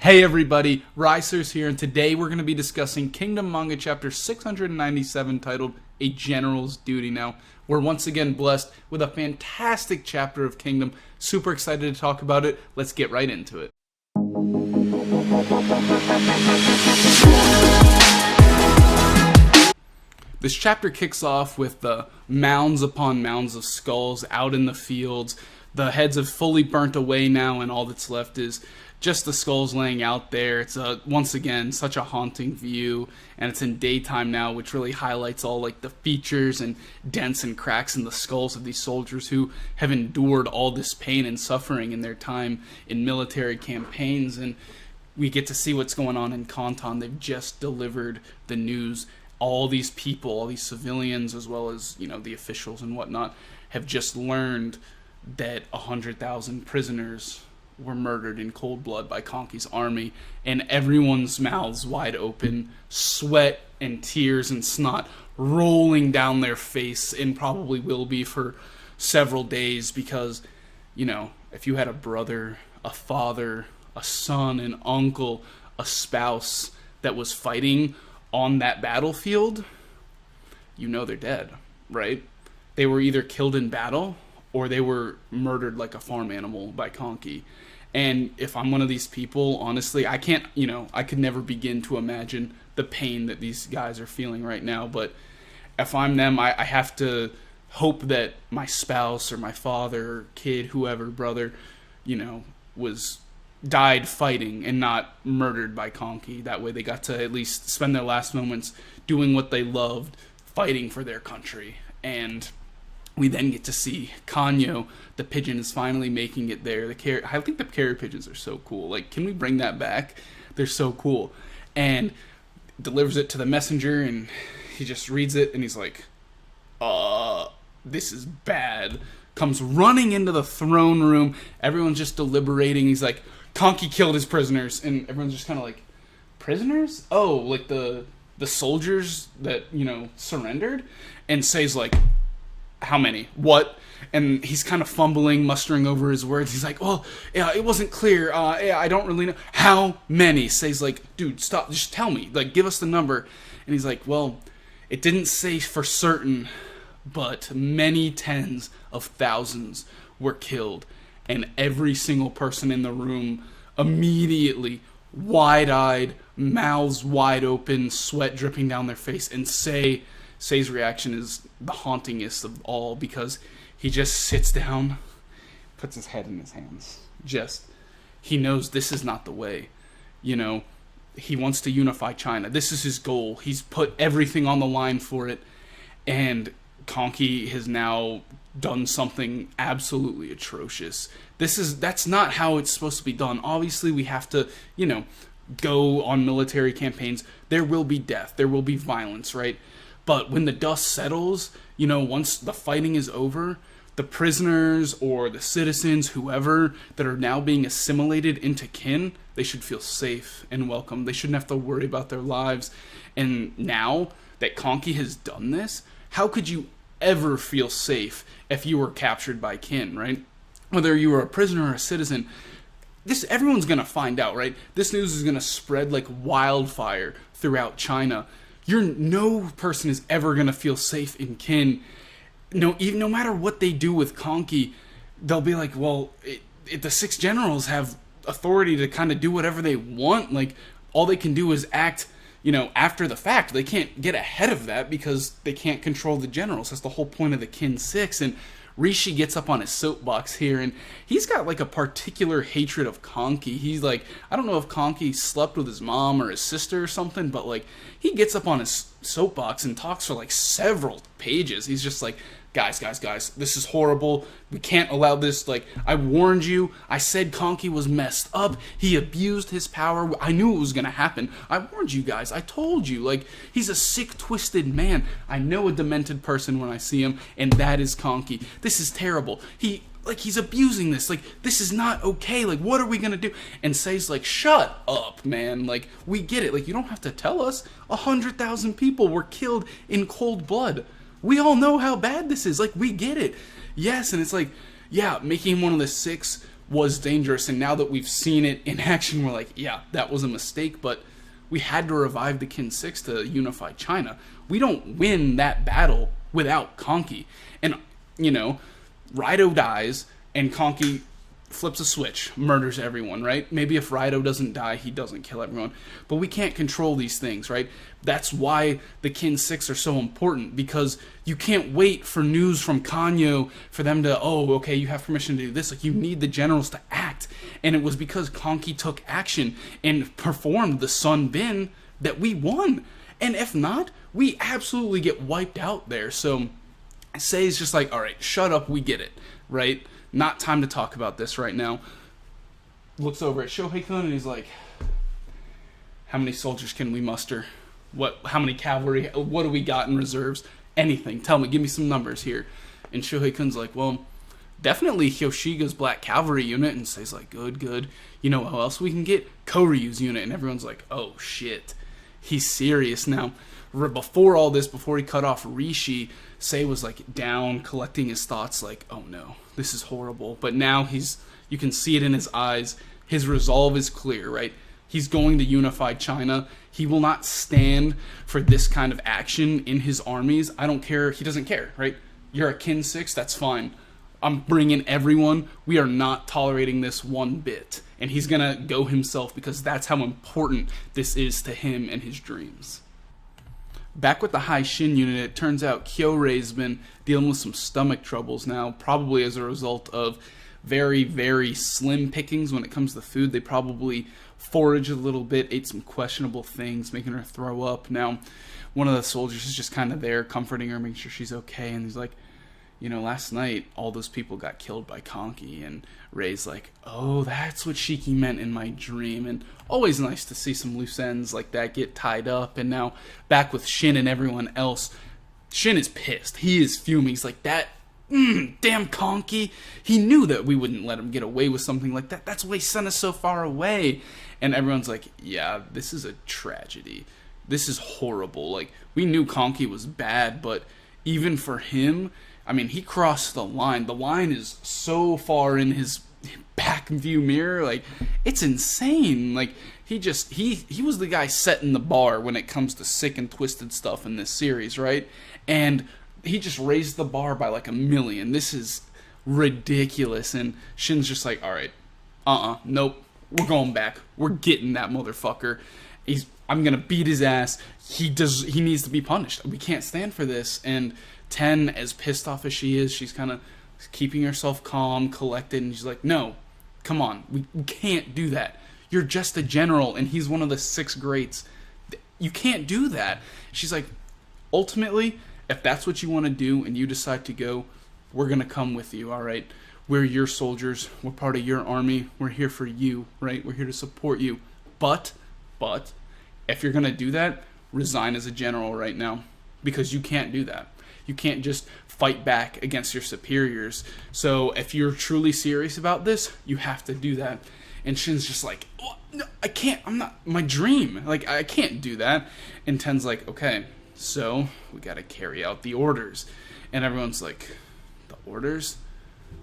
Hey everybody, Rysers here, and today we're going to be discussing Kingdom Manga Chapter 697 titled A General's Duty. Now, we're once again blessed with a fantastic chapter of Kingdom. Super excited to talk about it. Let's get right into it. This chapter kicks off with the mounds upon mounds of skulls out in the fields. The heads have fully burnt away now, and all that's left is just the skulls laying out there. It's once again such a haunting view, and it's in daytime now, which really highlights all like the features and dents and cracks in the skulls of these soldiers who have endured all this pain and suffering in their time in military campaigns. And we get to see what's going on in Kanton. They've just delivered the news. All these people, all these civilians, as well as, you know, the officials and whatnot, have just learned that 100,000 prisoners were murdered in cold blood by Kanki's army, and everyone's mouths wide open, sweat and tears and snot rolling down their face, and probably will be for several days, because, you know, if you had a brother, a father, a son, an uncle, a spouse that was fighting on that battlefield, you know they're dead, right? They were either killed in battle or they were murdered like a farm animal by Kanki. And if I'm one of these people, honestly, I can't, I could never begin to imagine the pain that these guys are feeling right now. But if I'm them, I have to hope that my spouse or my father or kid, whoever, brother, died fighting and not murdered by Kanki. That way they got to at least spend their last moments doing what they loved, fighting for their country. And we then get to see Kanyo, the pigeon, is finally making it there. I think the carrier pigeons are so cool. Like, can we bring that back? They're so cool. And delivers it to the messenger, and he just reads it, and he's like, this is bad. Comes running into the throne room. Everyone's just deliberating. He's like, Kanki killed his prisoners. And everyone's just kind of like, prisoners? Oh, like the soldiers that, surrendered? And Sei's like, how many? What? And he's kind of fumbling, mustering over his words. He's like, well, yeah, it wasn't clear. I don't really know. How many? Sei's like, dude, stop. Just tell me. Like, give us the number. And he's like, well, it didn't say for certain, but many tens of thousands were killed. And every single person in the room immediately, wide-eyed, mouths wide open, sweat dripping down their face. And Sei's reaction is the hauntingest of all, because he just sits down, puts his head in his hands. He knows this is not the way. He wants to unify China. This is his goal. He's put everything on the line for it. And Kanki has now done something absolutely atrocious. That's not how it's supposed to be done. Obviously, we have to, go on military campaigns. There will be death. There will be violence, right? But when the dust settles, once the fighting is over, the prisoners or the citizens, whoever, that are now being assimilated into kin, they should feel safe and welcome. They shouldn't have to worry about their lives. And now that Kanki has done this, how could you ever feel safe if you were captured by kin, right? Whether you were a prisoner or a citizen, everyone's going to find out, right? This news is going to spread like wildfire throughout China. No person is ever going to feel safe in kin. No matter what they do with Kanki, they'll be like, well, the six generals have authority to kind of do whatever they want. Like, all they can do is act, after the fact. They can't get ahead of that because they can't control the generals. That's the whole point of the Kin Six. And Rishi gets up on his soapbox here, and he's got like a particular hatred of Kanki. He's like, I don't know if Kanki slept with his mom or his sister or something, but like, he gets up on his soapbox and talks for like several pages. He's just like, guys, this is horrible. We can't allow this. Like, I warned you. I said Kanki was messed up. He abused his power. I knew it was going to happen. I warned you guys. I told you. Like, he's a sick, twisted man. I know a demented person when I see him, and that is Kanki. This is terrible. He's abusing this. Like, this is not okay. Like, what are we going to do? And Sei's like, shut up, man. Like, we get it. Like, you don't have to tell us. 100,000 people were killed in cold blood. We all know how bad this is. Like, we get it. Yes, and it's like, yeah, making him one of the six was dangerous, and now that we've seen it in action, we're like, yeah, that was a mistake, but we had to revive the Kin 6 to unify China. We don't win that battle without Kanki. And, Raido dies, and Kanki flips a switch, murders everyone, right? Maybe if Raido doesn't die, he doesn't kill everyone. But we can't control these things, right? That's why the Kin 6 are so important, because you can't wait for news from Kanyo for them to, okay, you have permission to do this. Like, you need the generals to act. And it was because Kanki took action and performed the Sun Bin that we won. And if not, we absolutely get wiped out there. So Sei's just like, all right, shut up, we get it, right? Not time to talk about this right now. Looks over at Shohei-kun and he's like, how many soldiers can we muster? How many cavalry? What do we got in reserves? Anything. Tell me, give me some numbers here. And Shohei-kun's like, well, definitely Hyoshiga's Black Cavalry unit. And Sei's like, good. You know how else we can get? Koryu's unit. And everyone's like, oh shit. He's serious now. Before all this, before he cut off Rishi, Sei was like down, collecting his thoughts, like, oh no, this is horrible. But now you can see it in his eyes. His resolve is clear, right? He's going to unify China. He will not stand for this kind of action in his armies. I don't care. He doesn't care, right? You're a Kin 6, that's fine. I'm bringing everyone. We are not tolerating this one bit. And he's going to go himself because that's how important this is to him and his dreams. Back with the High Shin unit, it turns out Kyorei's been dealing with some stomach troubles now, probably as a result of very, very slim pickings when it comes to food. They probably foraged a little bit, ate some questionable things, making her throw up. Now, one of the soldiers is just kind of there, comforting her, making sure she's okay, and he's like, last night, all those people got killed by Kanki, and Rei's like, oh, that's what Shiki meant in my dream, and always nice to see some loose ends like that get tied up. And now, back with Shin and everyone else, Shin is pissed. He is fuming. He's like, damn Kanki. He knew that we wouldn't let him get away with something like that. That's why he sent us so far away. And everyone's like, yeah, this is a tragedy. This is horrible. Like, we knew Kanki was bad, but even for him, I mean, he crossed the line. The line is so far in his back view mirror, like, it's insane. Like, he was the guy setting the bar when it comes to sick and twisted stuff in this series, right? And he just raised the bar by like 1,000,000. This is ridiculous. And Shin's just like, all right, nope, we're going back. We're getting that motherfucker. I'm gonna beat his ass. He needs to be punished. We can't stand for this. And Ten, as pissed off as she is, she's kind of keeping herself calm, collected, and she's like, no, come on, we can't do that. You're just a general, and he's one of the 6 greats. You can't do that. She's like, ultimately, if that's what you want to do and you decide to go, we're going to come with you, all right? We're your soldiers. We're part of your army. We're here for you, right? We're here to support you. But, if you're going to do that, resign as a general right now, because you can't do that. You can't just fight back against your superiors. So if you're truly serious about this, you have to do that. And Shin's just like, oh, no, I can't. I'm not, my dream. Like, I can't do that. And Ten's like, okay, so we got to carry out the orders. And everyone's like, the orders?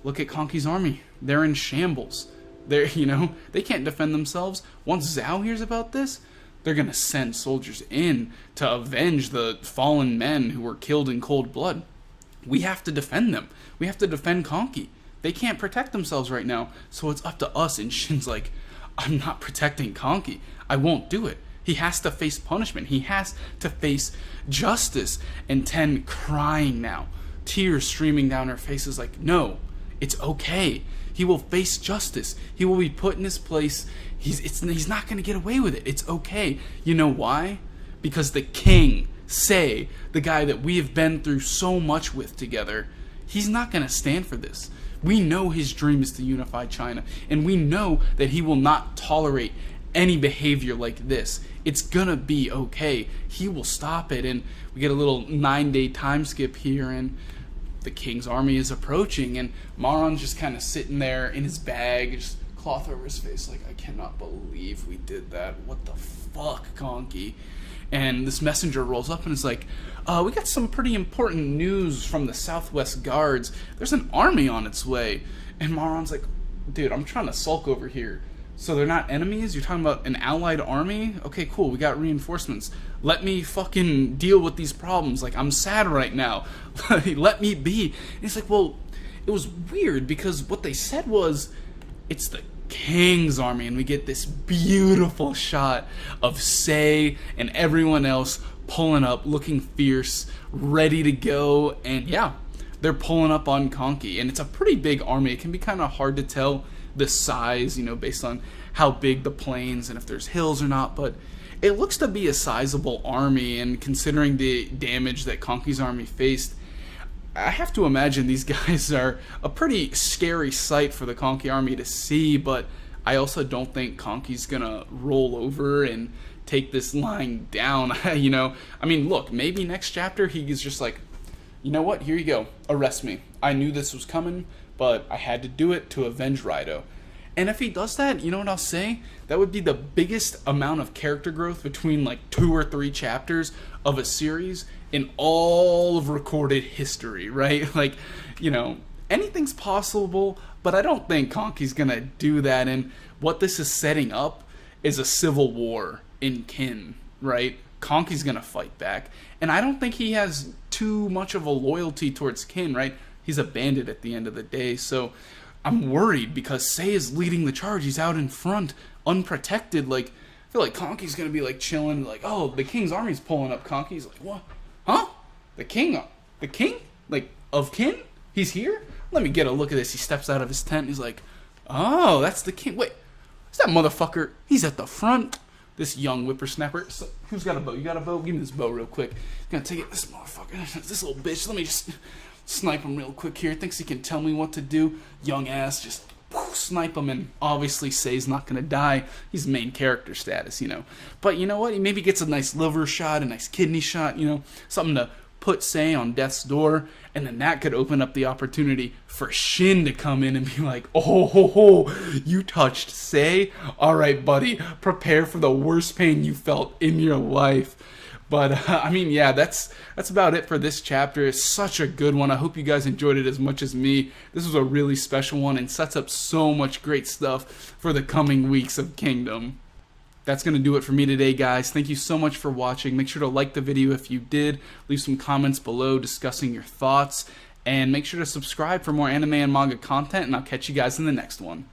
Look at Kanki's army. They're in shambles. They can't defend themselves. Once Zhao hears about this, they're going to send soldiers in to avenge the fallen men who were killed in cold blood. We have to defend them. We have to defend Kanki. They can't protect themselves right now, so it's up to us. And Shin's like, I'm not protecting Kanki. I won't do it. He has to face punishment. He has to face justice. And Ten crying now, tears streaming down her face, is like, no, it's okay. He will face justice. He will be put in his place. He's not going to get away with it. It's okay. You know why? Because the king, Sei, the guy that we have been through so much with together, he's not going to stand for this. We know his dream is to unify China, and we know that he will not tolerate any behavior like this. It's going to be okay. He will stop it, and we get a little 9-day time skip here, and the king's army is approaching, and Maron's just kind of sitting there in his bag, just cloth over his face, like, I cannot believe we did that. What the fuck, Kanki? And this messenger rolls up and is like, we got some pretty important news from the Southwest Guards. There's an army on its way. And Maron's like, dude, I'm trying to sulk over here. So they're not enemies? You're talking about an allied army? Okay, cool, we got reinforcements. Let me fucking deal with these problems. Like, I'm sad right now. Let me be. And he's like, well, it was weird because what they said was, it's the King's army, and we get this beautiful shot of Sei and everyone else pulling up, looking fierce, ready to go, and yeah, they're pulling up on Kanki, and it's a pretty big army. It can be kind of hard to tell the size, you know, based on how big the plains and if there's hills or not, but it looks to be a sizable army, and considering the damage that Kanki's army faced, I have to imagine these guys are a pretty scary sight for the Kanki army to see, but I also don't think Kanki's gonna roll over and take this line down. You know, I mean, look, maybe next chapter he's just like, you know what, here you go, arrest me. I knew this was coming, but I had to do it to avenge Raido. And if he does that, you know what I'll say? That would be the biggest amount of character growth between like 2 or 3 chapters of a series in all of recorded history, right? Like, you know, anything's possible, but I don't think Kanki's gonna do that. And what this is setting up is a civil war in Kin, right? Kanki's gonna fight back. And I don't think he has too much of a loyalty towards Kin, right? He's a bandit at the end of the day, so I'm worried because Sei is leading the charge. He's out in front, unprotected. Like, I feel like Kanki's gonna be like chilling, like, oh, the King's army's pulling up. Kanki's like, what? Huh? The king? Like, of Kin? He's here? Let me get a look at this. He steps out of his tent. He's like, oh, that's the king. Wait, is that motherfucker? He's at the front. This young whippersnapper. So, who's got a bow? You got a bow? Give me this bow real quick. He's gonna take it. This motherfucker. This little bitch. Let me just snipe him real quick here. Thinks he can tell me what to do. Young ass, just snipe him, and obviously Sei's not gonna die. He's main character status, you know. But you know what? He maybe gets a nice liver shot, a nice kidney shot, you know, something to put Sei on death's door, and then that could open up the opportunity for Shin to come in and be like, oh, ho, ho, you touched Sei? Alright, buddy, prepare for the worst pain you felt in your life. But, I mean, yeah, that's about it for this chapter. It's such a good one. I hope you guys enjoyed it as much as me. This was a really special one and sets up so much great stuff for the coming weeks of Kingdom. That's going to do it for me today, guys. Thank you so much for watching. Make sure to like the video if you did. Leave some comments below discussing your thoughts. And make sure to subscribe for more anime and manga content, and I'll catch you guys in the next one.